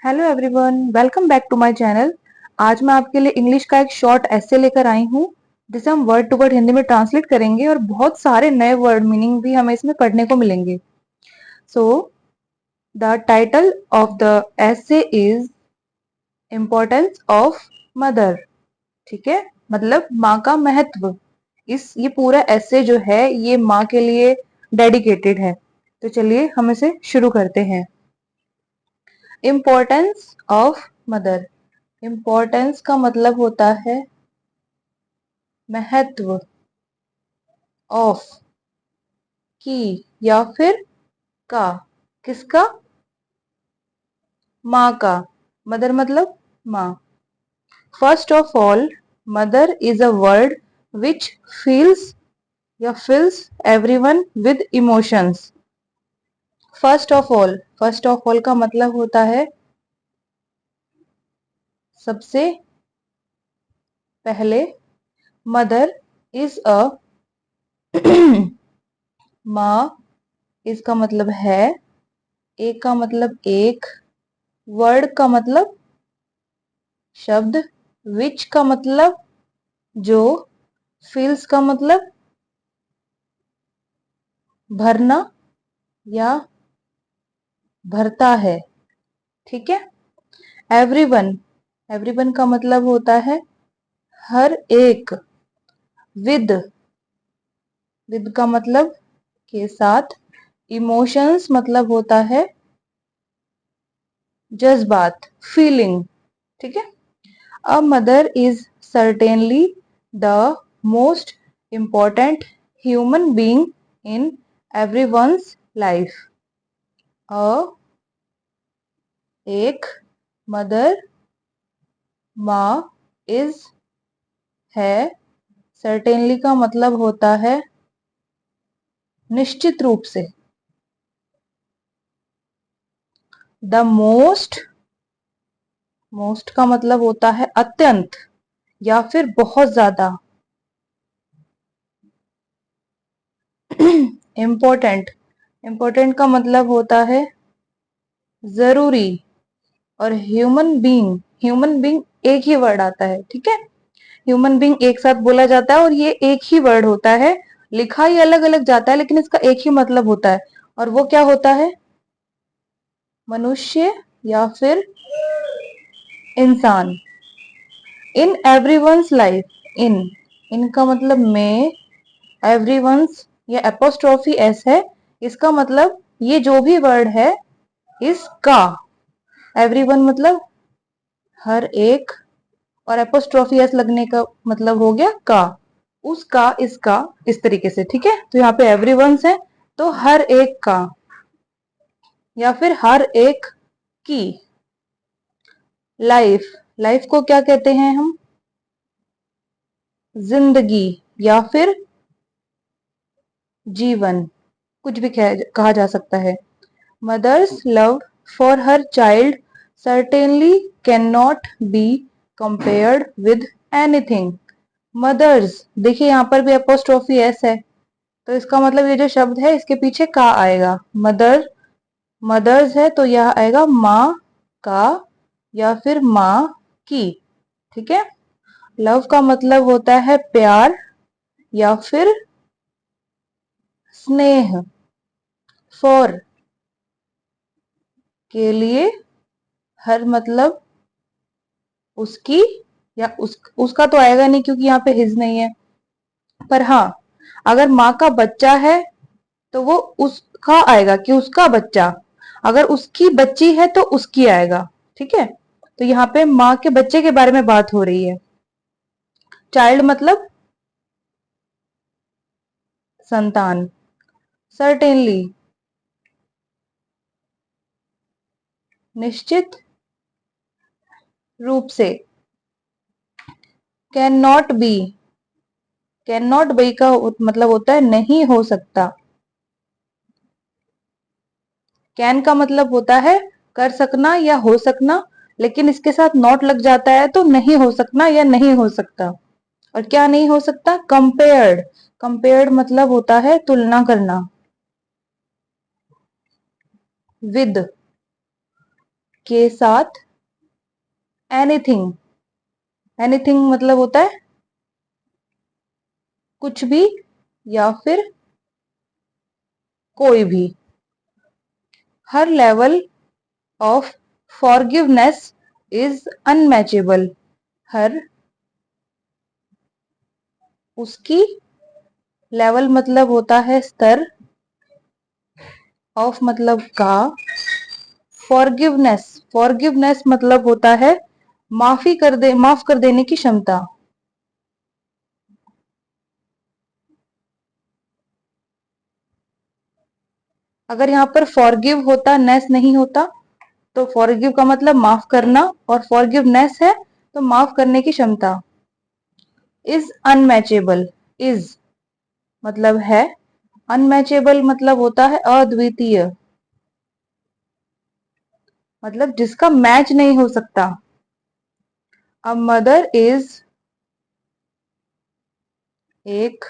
Hello everyone, welcome back to my channel. आज मैं आपके लिए इंग्लिश का एक शॉर्ट ऐसे लेकर आई हूँ जिसे हम वर्ड टू वर्ड हिंदी में ट्रांसलेट करेंगे और बहुत सारे नए वर्ड मीनिंग भी हमें इसमें पढ़ने को मिलेंगे। So the title of the ऐसे इज इम्पोर्टेंस ऑफ मदर। ठीक है, मतलब माँ का महत्व। ये पूरा ऐसे जो है ये माँ के लिए डेडिकेटेड है। तो चलिए हम इसे शुरू करते हैं। Importance of mother. इम्पोर्टेंस का मतलब होता है महत्व, ऑफ की या फिर का। किसका? माँ का। मदर मतलब माँ। First of all, mother is a word which feels या fills everyone with emotions. First of all का मतलब होता है सबसे पहले। मदर इज अ माँ इसका मतलब है, एक का मतलब एक, वर्ड का मतलब शब्द, विच का मतलब जो, फिल्स का मतलब भरना या भरता है। ठीक है। एवरीवन, एवरीवन का मतलब होता है हर एक। विद, विद का मतलब के साथ। इमोशंस मतलब होता है जज्बात, फीलिंग। ठीक है। A mother is certainly the most important human being in everyone's life. A एक मदर, माँ, इज है, सर्टेनली का मतलब होता है निश्चित रूप से। द मोस्ट, मोस्ट का मतलब होता है अत्यंत या फिर बहुत ज्यादा। इम्पोर्टेंट, इम्पोर्टेंट का मतलब होता है जरूरी। और ह्यूमन बीइंग, ह्यूमन बीइंग एक ही वर्ड आता है। ठीक है। ह्यूमन बीइंग एक साथ बोला जाता है और ये एक ही वर्ड होता है। लिखा ही अलग अलग जाता है लेकिन इसका एक ही मतलब होता है। और वो क्या होता है? मनुष्य या फिर इंसान। इन एवरीवन्स लाइफ, इन, इनका मतलब में, एवरीवन्स या एपोस्ट्रोफी एस है। इसका मतलब ये जो भी वर्ड है इसका। एवरीवन मतलब हर एक, और एपोस्ट्रोफी एस लगने का मतलब हो गया का। उसका, इसका, इस तरीके से। ठीक है। तो यहाँ पे एवरीवन्स है तो हर एक का या फिर हर एक की। लाइफ, लाइफ को क्या कहते हैं हम? जिंदगी या फिर जीवन, कुछ भी कहा जा सकता है। Mother's love for her child certainly cannot be compared with anything। Mothers, देखिए यहाँ पर भी अपोस्ट्रोफी एस है तो इसका मतलब ये जो शब्द है इसके पीछे का आएगा। मदर, मदर्स है तो यह आएगा माँ का या फिर माँ की। ठीक है। लव का मतलब होता है प्यार या फिर स्नेह। फॉर के लिए, हर मतलब उसकी या उसका तो आएगा नहीं क्योंकि यहाँ पे हिज नहीं है। पर हाँ, अगर माँ का बच्चा है तो वो उसका आएगा कि उसका बच्चा। अगर उसकी बच्ची है तो उसकी आएगा। ठीक है। तो यहाँ पे माँ के बच्चे के बारे में बात हो रही है। चाइल्ड मतलब संतान। सर्टेनली, निश्चित रूप से। Can not be, can not be का मतलब होता है नहीं हो सकता। कैन का मतलब होता है कर सकना या हो सकना, लेकिन इसके साथ नॉट लग जाता है तो नहीं हो सकना या नहीं हो सकता। और क्या नहीं हो सकता? कंपेयर्ड, कंपेयर्ड मतलब होता है तुलना करना। विद, के साथ एनीथिंग, एनीथिंग मतलब होता है कुछ भी या फिर कोई भी। Her level of forgiveness is unmatchable. Her उसकी लेवल मतलब होता है स्तर, ऑफ मतलब का, फॉरगिवनेस, फॉरगिवनेस मतलब होता है माफ कर देने की क्षमता। अगर यहाँ पर फॉरगिव होता, नेस नहीं होता, तो फॉरगिव का मतलब माफ करना और फॉरगिवनेस है तो माफ करने की क्षमता। इज अनमैचेबल, इज मतलब है, अनमैचेबल मतलब होता है अद्वितीय, मतलब जिसका मैच नहीं हो सकता। अ मदर इज, एक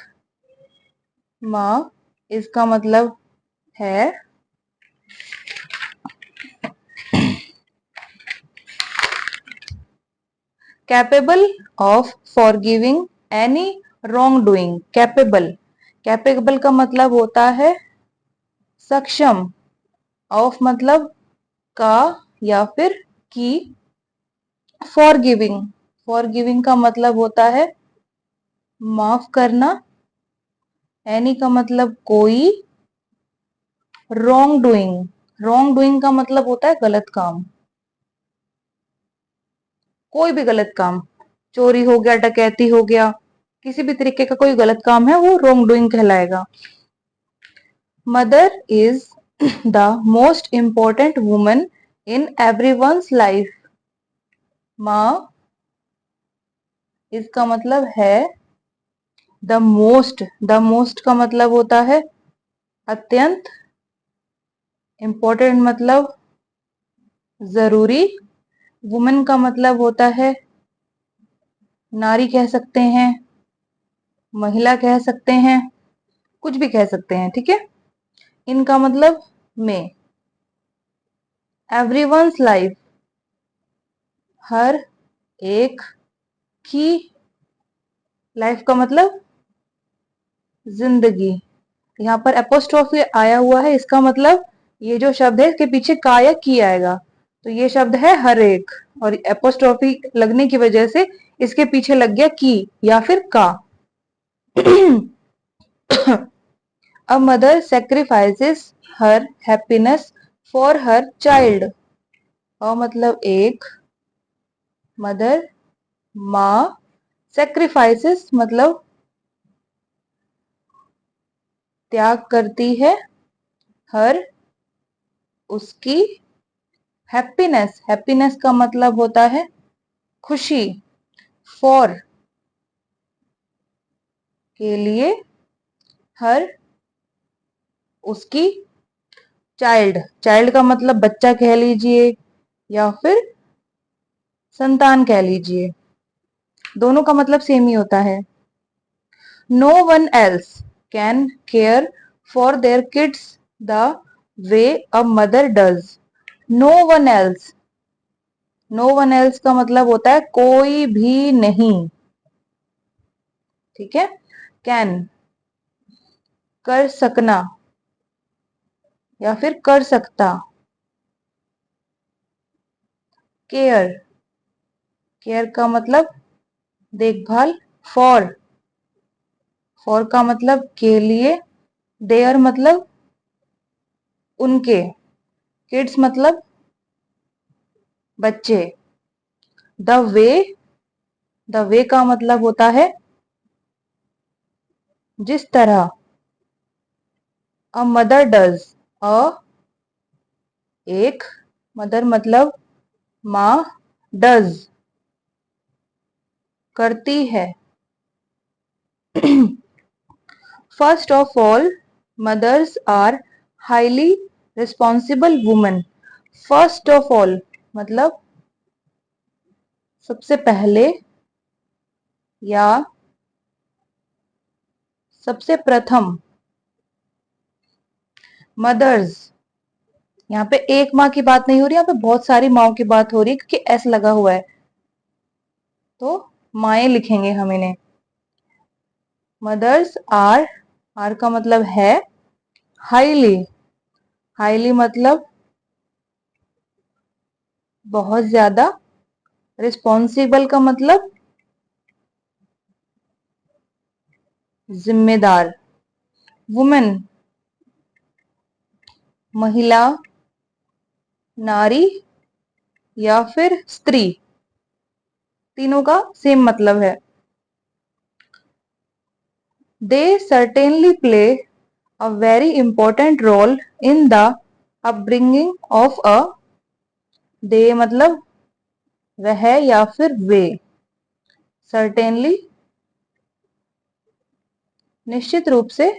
माँ, इसका मतलब है capable of forgiving any wrong doing. Capable, capable का मतलब होता है सक्षम, ऑफ मतलब का या फिर की, फॉरगिविंग, फॉरगिविंग का मतलब होता है माफ करना, एनी का मतलब कोई, रॉन्ग डूइंग, रॉन्ग डूइंग का मतलब होता है गलत काम, कोई भी गलत काम, चोरी हो गया, डकैती हो गया, किसी भी तरीके का कोई गलत काम है वो रॉन्ग डूइंग कहलाएगा। Mother is the most important woman in everyone's life. माँ, इसका मतलब है द मोस्ट, द मोस्ट का मतलब होता है अत्यंत, इंपॉर्टेंट मतलब जरूरी, वुमेन का मतलब होता है नारी कह सकते हैं, महिला कह सकते हैं, कुछ भी कह सकते हैं, ठीक है। इनका मतलब में, एवरीवन्स लाइफ, हर एक की, लाइफ का मतलब जिंदगी। यहाँ पर एपोस्ट्रोफी आया हुआ है, इसका मतलब ये जो शब्द है इसके पीछे का या की आएगा, तो ये शब्द है हर एक, और एपोस्ट्रोफी लगने की वजह से इसके पीछे लग गया की या फिर का। A mother sacrifices her happiness for her child. A मतलब एक, मदर माँ, सेक्रीफाइसेस मतलब त्याग करती है, हर उसकी, हैप्पीनेस, हैप्पीनेस का मतलब होता है खुशी, फॉर के लिए, हर उसकी, चाइल्ड, चाइल्ड का मतलब बच्चा कह लीजिए या फिर संतान कह लीजिए, दोनों का मतलब सेम ही होता है। No one else can care for their kids the way a mother does. No one else, no one else का मतलब होता है कोई भी नहीं, ठीक है। कैन, कर सकना या फिर कर सकता। केयर, केयर का मतलब देखभाल, फॉर, फॉर का मतलब के लिए, देयर मतलब उनके, किड्स मतलब बच्चे, द वे, द वे का मतलब होता है जिस तरह, अ मदर डज, अ एक, मदर मतलब माँ, डज करती है। First of all mothers are highly responsible women. First of all मतलब सबसे पहले या सबसे प्रथम, मदर्स यहाँ पे एक माँ की बात नहीं हो रही, यहाँ पे बहुत सारी माओ की बात हो रही है क्योंकि एस लगा हुआ है, तो माएँ लिखेंगे हम इन्हें। मदर्स आर का मतलब है हाईली, हाईली मतलब बहुत ज्यादा, रिस्पॉन्सिबल का मतलब जिम्मेदार, वुमेन महिला, नारी या फिर स्त्री, तीनों का सेम मतलब है। They certainly play a very important role in the upbringing of a, they मतलब वह या फिर वे, certainly निश्चित रूप से,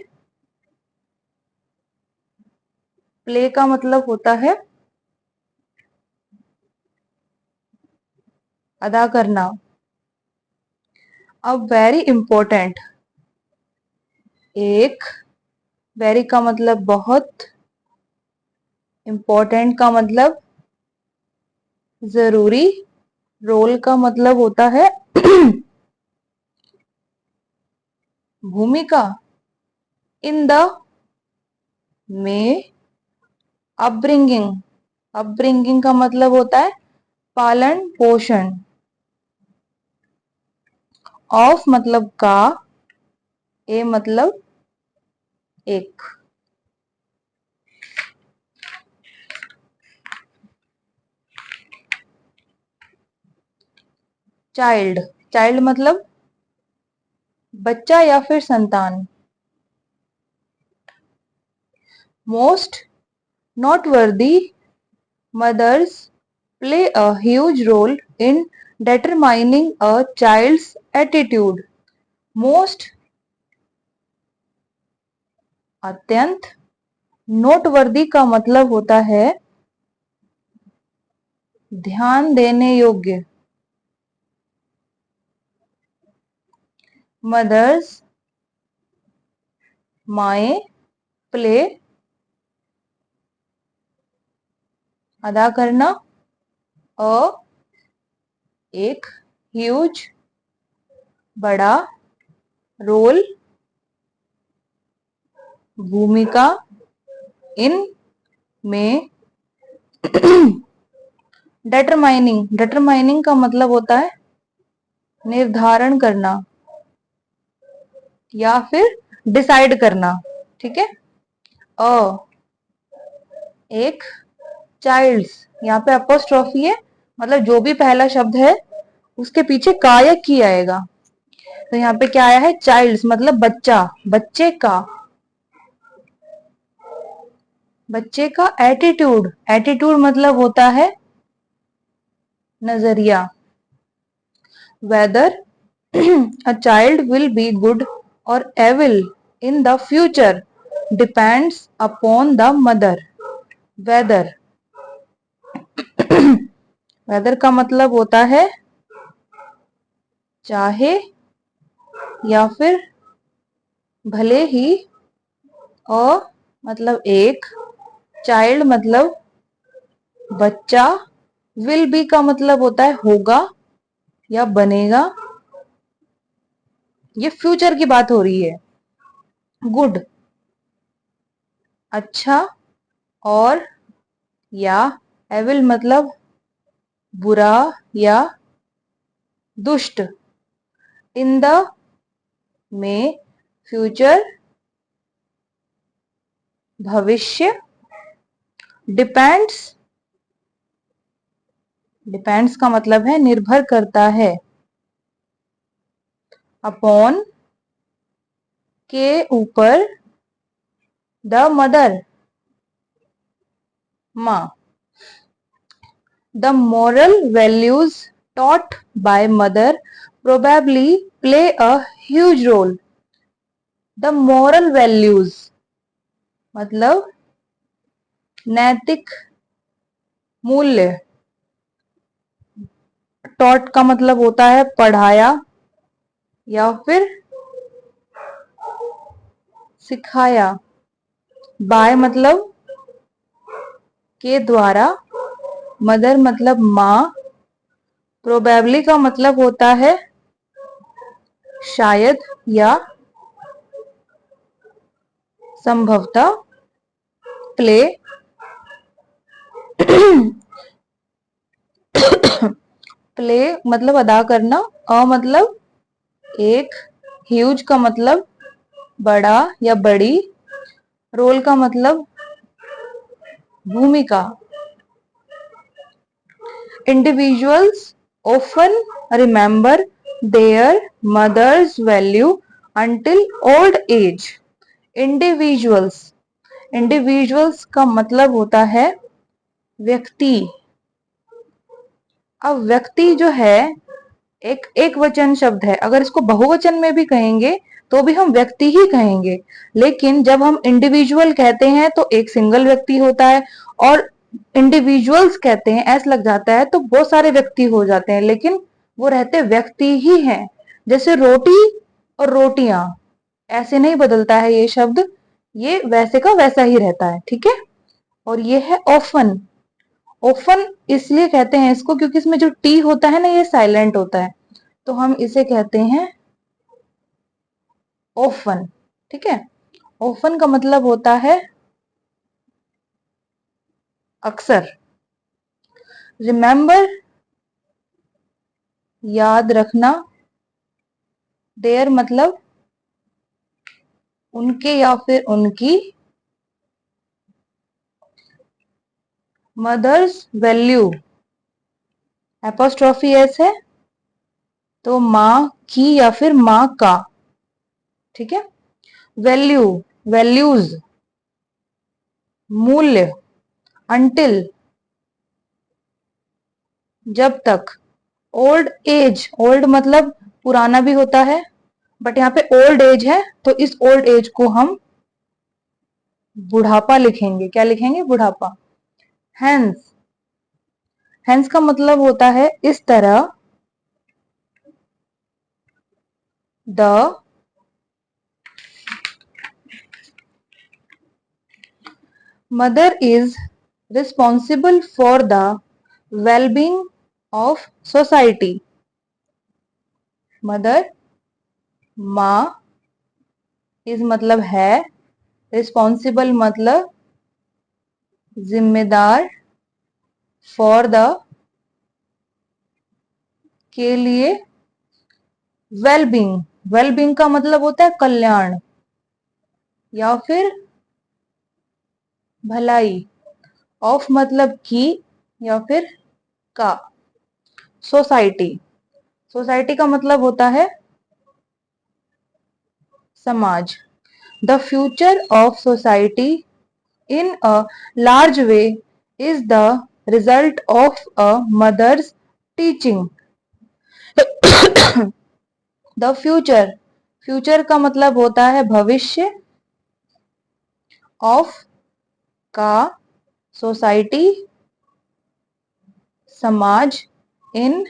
प्ले का मतलब होता है अदा करना। अब वेरी इंपॉर्टेंट, एक, वेरी का मतलब बहुत, इंपॉर्टेंट का मतलब जरूरी, रोल का मतलब होता है भूमिका, इन द में, अपब्रिंगिंग, अपब्रिंगिंग का मतलब होता है पालन पोषण, ऑफ मतलब का, ए मतलब एक। चाइल्ड, चाइल्ड मतलब बच्चा या फिर संतान। Most noteworthy mothers play a huge role in determining a child's attitude. Most अत्यंत, नोटवर्दी का मतलब होता है ध्यान देने योग्य। मदर्स माएँ, प्ले अदा करना, अ एक, ह्यूज बड़ा, रोल भूमिका, इन में, डेटरमाइनिंग, डेटरमाइनिंग का मतलब होता है निर्धारण करना या फिर डिसाइड करना, ठीक है। अ एक, चाइल्ड्स, यहाँ पे अपोस्ट्रोफी है, मतलब जो भी पहला शब्द है उसके पीछे का या की आएगा, तो यहाँ पे क्या आया है चाइल्ड्स मतलब बच्चा, बच्चे का, बच्चे का एटीट्यूड, एटीट्यूड मतलब होता है नजरिया। Whether a child will be good or evil in the future depends upon the mother. Whether, whether का मतलब होता है चाहे या फिर भले ही, अ मतलब एक, चाइल्ड मतलब बच्चा, विल बी का मतलब होता है होगा या बनेगा, ये फ्यूचर की बात हो रही है। गुड अच्छा, और या, एविल मतलब बुरा या दुष्ट, इन द में, फ्यूचर भविष्य, डिपेंड्स, डिपेंड्स का मतलब है निर्भर करता है, अपॉन के ऊपर, द मदर माँ, the moral values taught by mother probably play a huge role. The moral values मतलब नैतिक मूल्य, taught का मतलब होता है पढ़ाया या फिर सिखाया, by मतलब के द्वारा, मदर मतलब माँ, प्रोबेबली का मतलब होता है शायद या संभवतः, प्ले प्ले मतलब अदा करना, अ मतलब एक, ह्यूज का मतलब बड़ा या बड़ी, रोल का मतलब भूमिका। Individuals often remember their mother's value until old age. Individuals, individuals का मतलब होता है व्यक्ति। अब व्यक्ति जो है एक एक वचन शब्द है, अगर इसको बहुवचन में भी कहेंगे तो भी हम व्यक्ति ही कहेंगे, लेकिन जब हम इंडिविजुअल कहते हैं तो एक सिंगल व्यक्ति होता है, और इंडिविजुअल्स कहते हैं ऐसा लग जाता है तो बहुत सारे व्यक्ति हो जाते हैं, लेकिन वो रहते व्यक्ति ही हैं। जैसे रोटी और रोटियां, ऐसे नहीं बदलता है ये शब्द, ये वैसे का वैसा ही रहता है, ठीक है। और ये है ऑफन। ऑफन इसलिए कहते हैं इसको क्योंकि इसमें जो टी होता है ना ये साइलेंट होता है, तो हम इसे कहते हैं ऑफन, ठीक है। ऑफन का मतलब होता है अक्सर। रिमेंबर याद रखना, देयर मतलब उनके या फिर उनकी, मदर्स वैल्यू एपोस्ट्रोफी एस है तो माँ की या फिर माँ का, ठीक है। वैल्यू, वैल्यूज मूल्य, अंटिल जब तक, ओल्ड एज, ओल्ड मतलब पुराना भी होता है, बट यहाँ पे ओल्ड एज है तो इस ओल्ड एज को हम बुढ़ापा लिखेंगे। क्या लिखेंगे? बुढ़ापा। हैंस, हैंस का मतलब होता है इस तरह, the mother is responsible for the wellbeing of society. Mother माँ, इज मतलब है, रिस्पॉन्सिबल मतलब जिम्मेदार, फॉर द के लिए, वेलबींग, वेलबींग का मतलब होता है कल्याण या फिर भलाई, ऑफ मतलब की या फिर का, सोसाइटी, सोसाइटी का मतलब होता है समाज। The future of society in a large way is the result of a mother's teaching. The future, future का मतलब होता है भविष्य, ऑफ का, सोसाइटी समाज, इन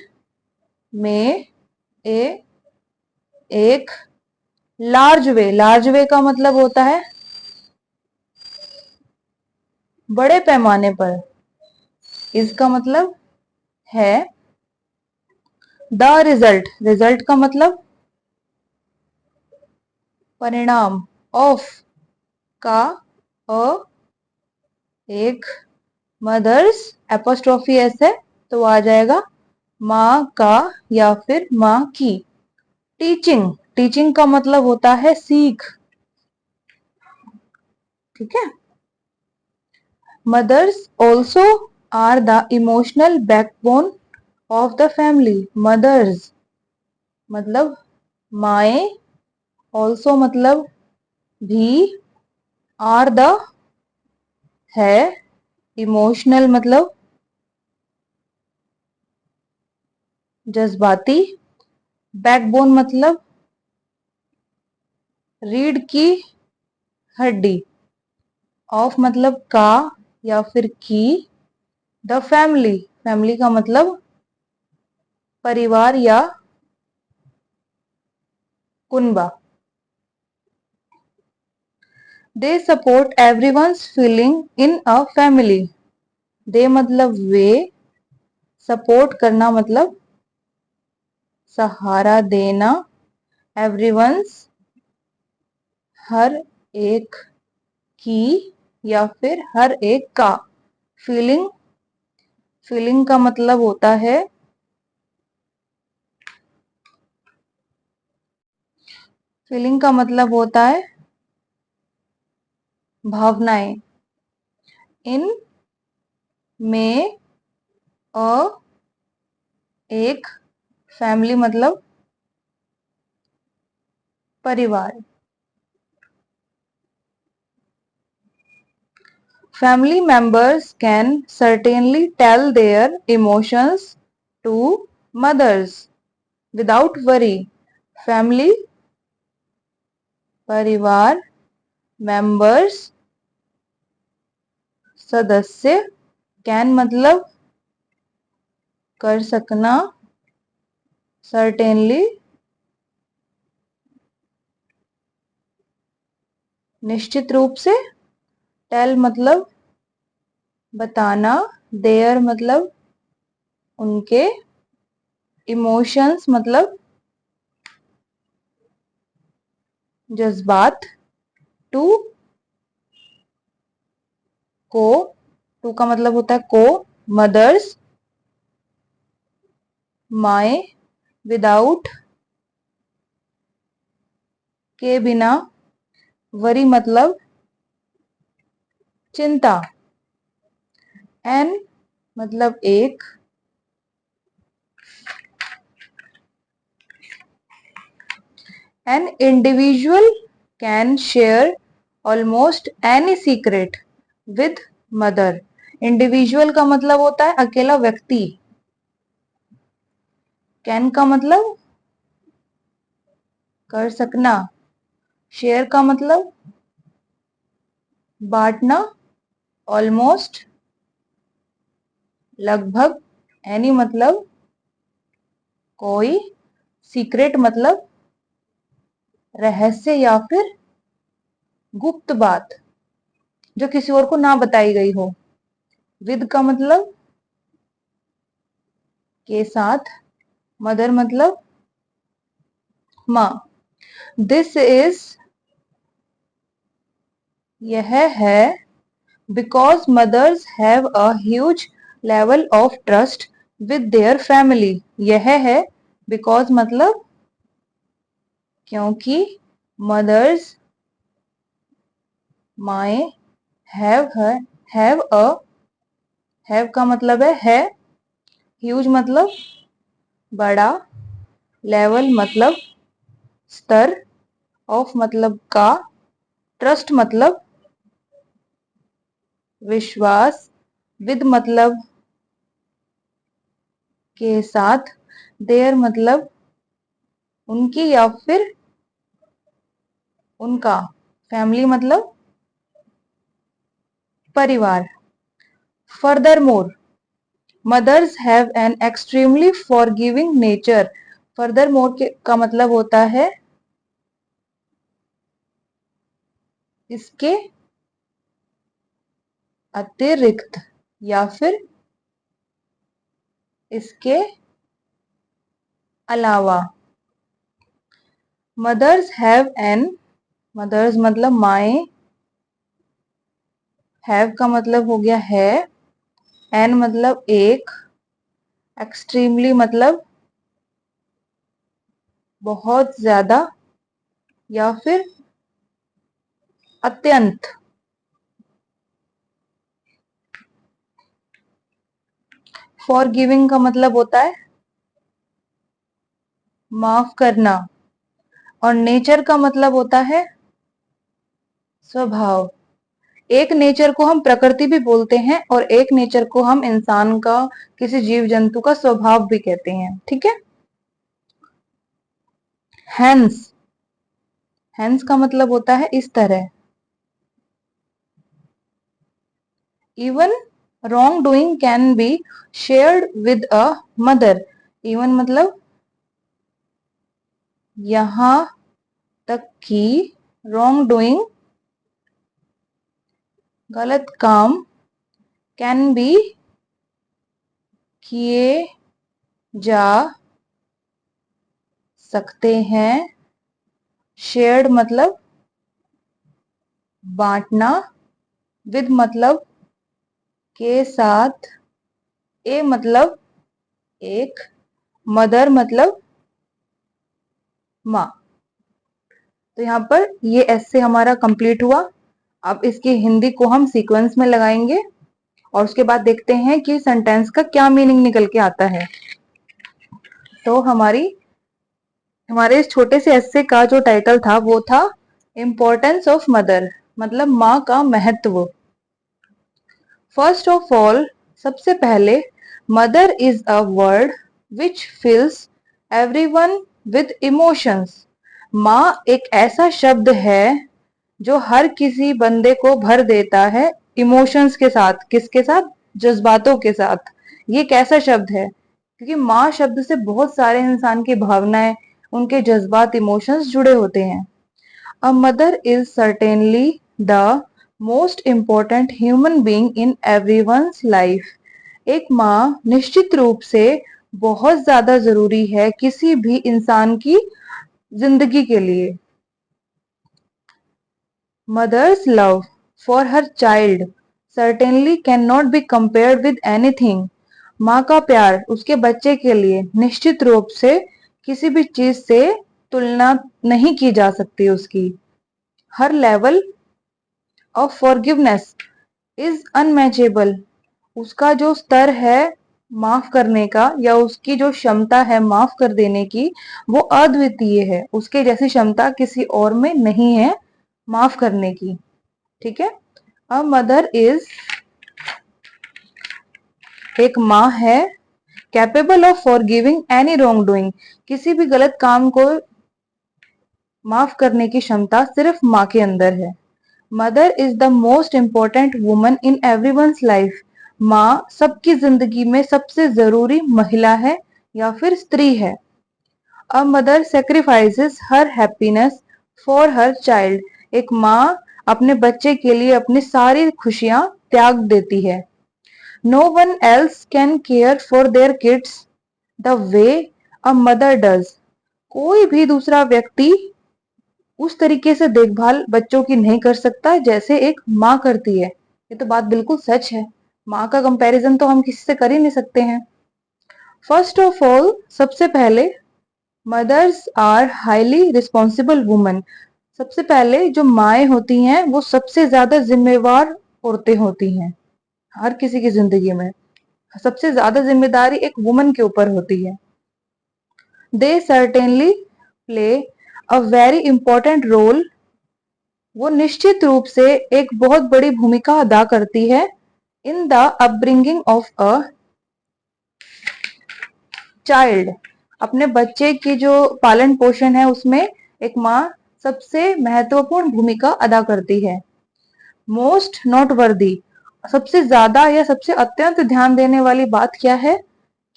में, ए एक, लार्ज वे, लार्ज वे का मतलब होता है बड़े पैमाने पर, इसका मतलब है द रिजल्ट, रिजल्ट का मतलब परिणाम, ऑफ का, अ एक, मदर्स एपोस्ट्रोफी एस है तो आ जाएगा माँ का या फिर माँ की। टीचिंग, टीचिंग का मतलब होता है सीख, ठीक है। Mothers also are the emotional backbone of the family. Mothers मतलब माए, ऑल्सो मतलब भी, आर द है, इमोशनल मतलब जज्बाती, बैकबोन मतलब रीढ़ की हड्डी, ऑफ मतलब का या फिर की, द फैमिली, फैमिली का मतलब परिवार या कुनबा। They support everyone's feeling in a family. They मतलब वे, सपोर्ट करना मतलब सहारा देना, एवरीवन्स हर एक की या फिर हर एक का, फीलिंग, फीलिंग का मतलब होता है फीलिंग का मतलब होता है भावनाएं, इन में अ एक, फैमिली मतलब परिवार, family members can certainly tell their emotions to mothers without worry. Family, परिवार, members, सदस्य, can मतलब कर सकना, certainly निश्चित रूप से, tell मतलब बताना, their मतलब उनके, emotions मतलब जज्बात, टू, को, टू का मतलब होता है को, मदर्स, माए, विदाउट, के बिना, वरी मतलब चिंता, एन मतलब एक, an individual can share almost any secret with mother. Individual का मतलब होता है अकेला व्यक्ति, कैन का मतलब कर सकना, शेयर का मतलब बांटना, ऑलमोस्ट लगभग, एनी मतलब कोई, सीक्रेट मतलब रहस्य या फिर गुप्त बात जो किसी और को ना बताई गई हो। विद का मतलब के साथ, मदर मतलब माँ। दिस इज यह है, because mothers have a huge level of trust with their family. यह है बिकॉज मतलब क्योंकि, मदर्स माए, हैव है, हैव अ, हैव का मतलब है, ह्यूज मतलब बड़ा, लेवल मतलब स्तर, ऑफ मतलब का, ट्रस्ट मतलब विश्वास, विद मतलब के साथ, देयर मतलब उनकी या फिर उनका, फैमिली मतलब परिवार। Furthermore, mothers have an extremely forgiving nature. Furthermore का मतलब होता है इसके अतिरिक्त या फिर इसके अलावा। मदर्स हैव एन, मदर्स मतलब माए, हैव का मतलब हो गया है, एन मतलब एक, एक्सट्रीमली मतलब बहुत ज्यादा या फिर अत्यंत। फॉर गिविंग का मतलब होता है माफ करना, और नेचर का मतलब होता है स्वभाव। एक नेचर को हम प्रकृति भी बोलते हैं और एक नेचर को हम इंसान का, किसी जीव जंतु का स्वभाव भी कहते हैं, ठीक है। हैंस, हैंस का मतलब होता है इस तरह। Even wrong doing can be shared with a mother. Even मतलब यहां तक कि, रॉन्ग डूइंग गलत काम, कैन बी किए जा सकते हैं। शेयर्ड मतलब बांटना, विद मतलब के साथ, ए मतलब एक, मदर मतलब माँ। तो यहाँ पर ये ऐसे हमारा कंप्लीट हुआ। अब इसकी हिंदी को हम सीक्वेंस में लगाएंगे और उसके बाद देखते हैं कि सेंटेंस का क्या मीनिंग निकल के आता है। तो हमारे इस छोटे से एस्से का जो टाइटल था वो था इम्पोर्टेंस ऑफ मदर, मतलब माँ का महत्व। फर्स्ट ऑफ ऑल, सबसे पहले, mother is a word which fills everyone with emotions. माँ एक ऐसा शब्द है जो हर किसी बंदे को भर देता है इमोशंस के साथ। किसके साथ? जज्बातों के साथ। ये कैसा शब्द है? क्योंकि माँ शब्द से बहुत सारे इंसान की भावनाएं, उनके जज्बात, इमोशंस जुड़े होते हैं। A mother is certainly the most important human being in everyone's life. एक माँ निश्चित रूप से बहुत ज्यादा जरूरी है किसी भी इंसान की जिंदगी के लिए। Mother's love for her child certainly cannot be compared with anything. माँ का प्यार उसके बच्चे के लिए निश्चित रूप से किसी भी चीज से तुलना नहीं की जा सकती उसकी। Her level of forgiveness is unmatchable. उसका जो स्तर है माफ करने का, या उसकी जो क्षमता है माफ कर देने की, वो अद्वितीय है। उसके जैसी क्षमता किसी और में नहीं है माफ करने की। ठीक है। अ मदर इज, एक माँ है, capable of forgiving any wrong doing, किसी भी गलत काम को माफ करने की क्षमता सिर्फ माँ के अंदर है। Mother is the most important woman in everyone's life. माँ सबकी जिंदगी में सबसे जरूरी महिला है या फिर स्त्री है। A mother sacrifices her happiness for her child. एक माँ अपने बच्चे के लिए अपनी सारी खुशियां त्याग देती है। No one else can care for their kids the way a mother does. कोई भी दूसरा व्यक्ति उस तरीके से देखभाल बच्चों की नहीं कर सकता जैसे एक माँ करती है। ये तो बात बिल्कुल सच है। माँ का कंपैरिजन तो हम किसी से कर ही नहीं सकते हैं। फर्स्ट ऑफ ऑल, सबसे पहले, mothers are highly responsible women. सबसे पहले जो माएँ होती हैं वो सबसे ज्यादा जिम्मेवार औरतें होती हैं हर किसी की जिंदगी में। सबसे ज्यादा जिम्मेदारी एक वुमन के ऊपर होती है। They certainly play a very important role. वो निश्चित रूप से एक बहुत बड़ी भूमिका अदा करती है in the upbringing of a child. अपने बच्चे की जो पालन पोषण है उसमें एक माँ सबसे महत्वपूर्ण भूमिका अदा करती है। मोस्ट नोट वर्दी, सबसे ज्यादा या सबसे अत्यंत ध्यान देने वाली बात क्या है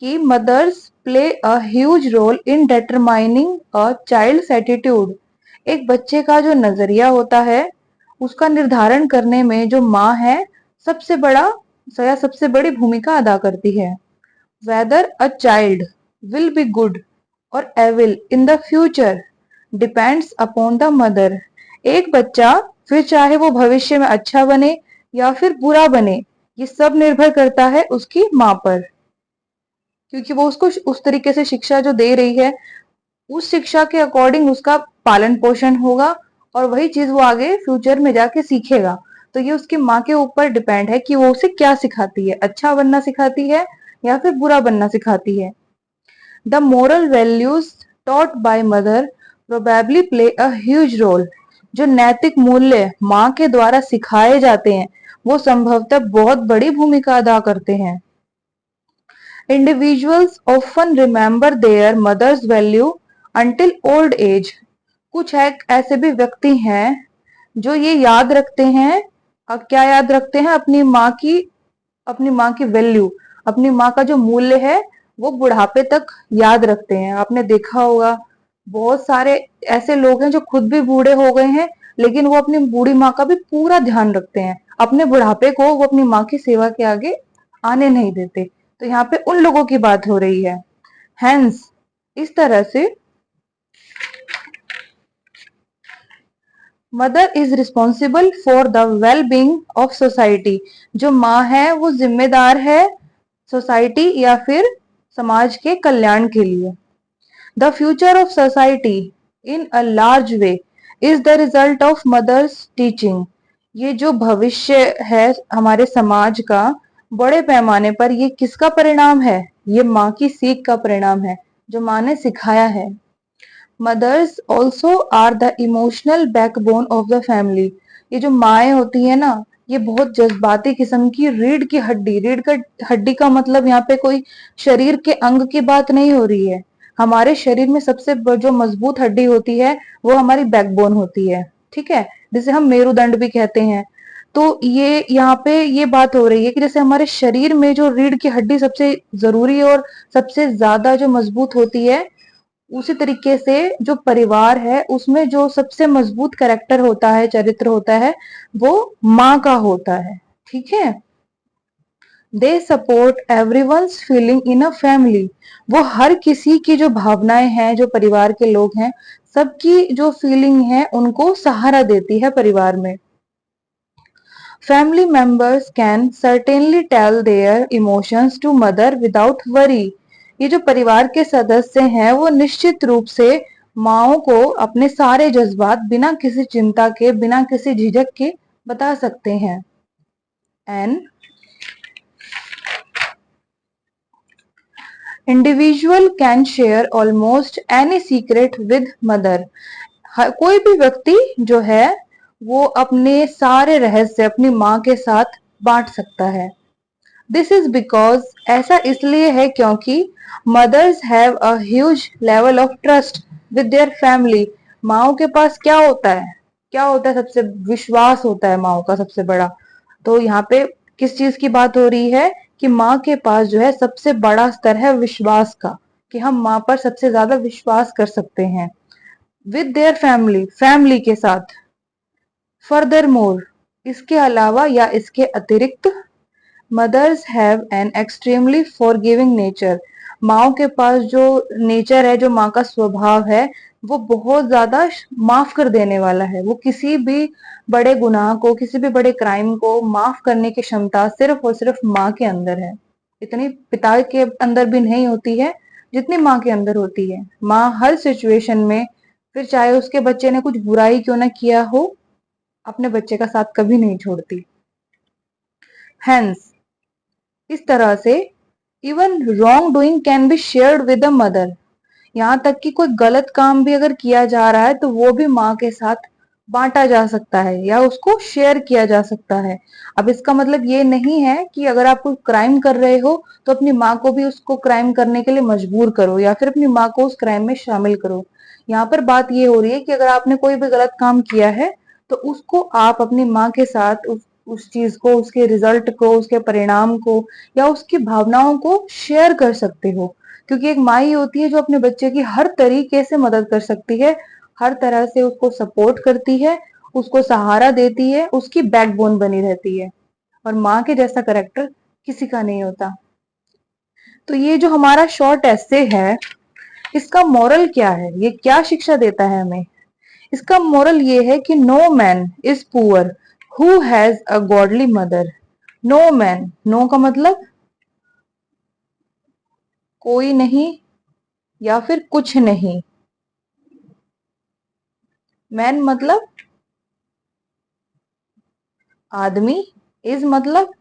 कि mothers play a huge role in determining a child's attitude. एक बच्चे का जो नजरिया होता है उसका निर्धारण करने में जो माँ है सबसे बड़ा या सबसे बड़ी भूमिका अदा करती है। Whether a child will be good और evil in the future depends upon the mother. एक बच्चा फिर चाहे वो भविष्य में अच्छा बने या फिर बुरा बने, ये सब निर्भर करता है उसकी माँ पर, क्योंकि वो उसको उस तरीके से शिक्षा जो दे रही है उस शिक्षा के अकॉर्डिंग उसका पालन पोषण होगा और वही चीज वो आगे फ्यूचर में जाके सीखेगा। तो ये उसकी माँ के ऊपर डिपेंड है कि वो उसे क्या सिखाती है, अच्छा बनना सिखाती है या फिर बुरा बनना सिखाती है। The moral values taught by mother probably play a huge role. जो नैतिक मूल्य माँ के द्वारा सिखाए जाते हैं वो संभवतः बहुत बड़ी भूमिका अदा करते हैं। Individuals often remember their mother's value until old age. कुछ ऐसे भी व्यक्ति हैं जो ये याद रखते हैं। अब क्या याद रखते हैं? अपनी माँ की वैल्यू, अपनी माँ का जो मूल्य है वो बुढ़ापे तक याद रखते हैं। आपने देखा होगा बहुत सारे ऐसे लोग हैं जो खुद भी बूढ़े हो गए हैं लेकिन वो अपनी बूढ़ी माँ का भी पूरा ध्यान रखते हैं, अपने बुढ़ापे को वो अपनी माँ की सेवा के आगे आने नहीं देते। तो यहाँ पे उन लोगों की बात हो रही है। हेंस, इस तरह से mother is responsible for the well being of society. जो माँ है वो जिम्मेदार है सोसाइटी या फिर समाज के कल्याण के लिए। The future of society in a large way is the result of mother's teaching. ये जो भविष्य है हमारे समाज का, बड़े पैमाने पर ये किसका परिणाम है? ये माँ की सीख का परिणाम है, जो माँ ने सिखाया है। Mothers also are the emotional backbone of the family. ये जो माएँ होती है ना, ये बहुत जज्बाती किस्म की रीढ़ की हड्डी, हड्डी का मतलब यहाँ पे कोई शरीर के अंग की बात नहीं हो रही है। हमारे शरीर में सबसे जो मजबूत हड्डी होती है वो हमारी बैकबोन होती है, ठीक है, जिसे हम मेरुदंड भी कहते हैं। तो ये यहाँ पे ये बात हो रही है कि जैसे हमारे शरीर में जो रीढ़ की हड्डी सबसे जरूरी और सबसे ज्यादा जो मजबूत होती है, उसी तरीके से जो परिवार है उसमें जो सबसे मजबूत कैरेक्टर होता है, चरित्र होता है, वो माँ का होता है, ठीक है। They support everyone's feeling in a family. वो हर किसी की जो भावनाएं हैं, जो परिवार के लोग हैं, सबकी जो फीलिंग है उनको सहारा देती है परिवार में। Family members can certainly tell their emotions to mother without worry. ये जो परिवार के सदस्य हैं वो निश्चित रूप से माओ को अपने सारे जज्बात बिना किसी चिंता के, बिना किसी झिझक के बता सकते हैं। An individual can share almost any secret with mother. कोई भी व्यक्ति जो है वो अपने सारे रहस्य अपनी माँ के साथ बांट सकता है। दिस इज बिकॉज, ऐसा इसलिए है क्योंकि mothers have a huge level of trust with their family. माओ के पास क्या होता है? क्या होता है? सबसे विश्वास होता है माओ का सबसे बड़ा। तो यहाँ पे किस चीज की बात हो रही है कि माँ के पास जो है सबसे बड़ा स्तर है विश्वास का, कि हम माँ पर सबसे ज्यादा विश्वास कर सकते हैं। विद देयर फैमिली, फैमिली के साथ। फर्दर मोर, इसके अलावा या इसके अतिरिक्त, mothers have an extremely forgiving nature. माओ के पास जो नेचर है, जो माँ का स्वभाव है, वो बहुत ज्यादा माफ कर देने वाला है। वो किसी भी बड़े गुनाह को, किसी भी बड़े क्राइम को माफ करने की क्षमता सिर्फ और सिर्फ माँ के अंदर है। इतनी पिता के अंदर भी नहीं होती है जितनी माँ के अंदर होती है। माँ हर सिचुएशन में, फिर चाहे उसके बच्चे ने कुछ बुराई क्यों ना किया हो, अपने बच्चे का साथ कभी नहीं छोड़ती। हेंस, इस तरह से even wrong doing can be shared with the mother. यहाँ तक कि कोई गलत काम भी अगर किया जा रहा है तो वो भी माँ के साथ बांटा जा सकता है या उसको शेयर किया जा सकता है। अब इसका मतलब ये नहीं है कि अगर आप कोई क्राइम कर रहे हो तो अपनी माँ को भी उसको क्राइम करने के लिए मजबूर करो या फिर अपनी माँ को उस क्राइम में शामिल करो। यहाँ पर बात ये हो रही है कि अगर आपने कोई भी गलत काम किया है तो उसको आप अपनी माँ के साथ उस चीज को, उसके रिजल्ट को, उसके परिणाम को या उसकी भावनाओं को शेयर कर सकते हो। क्योंकि एक माँ ही होती है जो अपने बच्चे की हर तरीके से मदद कर सकती है, हर तरह से उसको सपोर्ट करती है, उसको सहारा देती है, उसकी बैकबोन बनी रहती है। और माँ के जैसा करेक्टर किसी का नहीं होता। तो ये जो हमारा शॉर्ट एस्से है, इसका मोरल क्या है? ये क्या शिक्षा देता है हमें? इसका मोरल ये है कि no man is poor who has a godly mother. No man, no का मतलब कोई नहीं या फिर कुछ नहीं। मैन मतलब आदमी, इज मतलब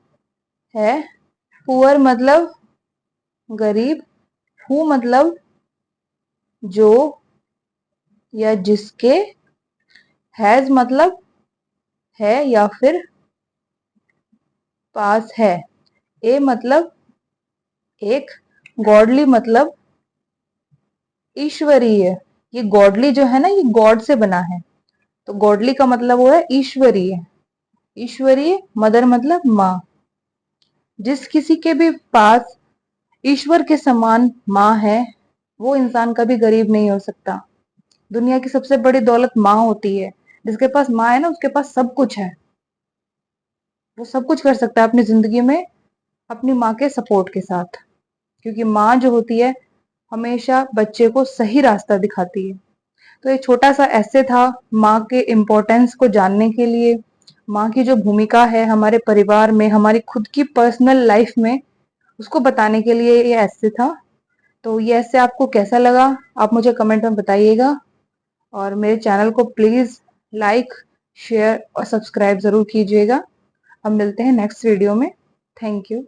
है, पुअर मतलब गरीब, हु मतलब जो या जिसके, हैज मतलब है या फिर पास है, ए मतलब एक, गॉडली मतलब ईश्वरीय। ये गॉडली जो है ना, ये गॉड से बना है, तो गॉडली का मतलब वो है ईश्वरीय। ईश्वरीय मदर मतलब माँ। जिस किसी के भी पास ईश्वर के समान माँ है, वो इंसान कभी गरीब नहीं हो सकता। दुनिया की सबसे बड़ी दौलत माँ होती है। जिसके पास माँ है ना, उसके पास सब कुछ है। वो सब कुछ कर सकता है अपनी जिंदगी में अपनी माँ के सपोर्ट के साथ, क्योंकि माँ जो होती है हमेशा बच्चे को सही रास्ता दिखाती है। तो एक छोटा सा ऐसे था माँ के इम्पोर्टेंस को जानने के लिए, माँ की जो भूमिका है हमारे परिवार में, हमारी खुद की पर्सनल लाइफ में, उसको बताने के लिए ये ऐसे था। तो ये ऐसे आपको कैसा लगा आप मुझे कमेंट में बताइएगा, और मेरे चैनल को प्लीज लाइक, शेयर और सब्सक्राइब जरूर कीजिएगा। अब मिलते हैं नेक्स्ट वीडियो में। Thank you.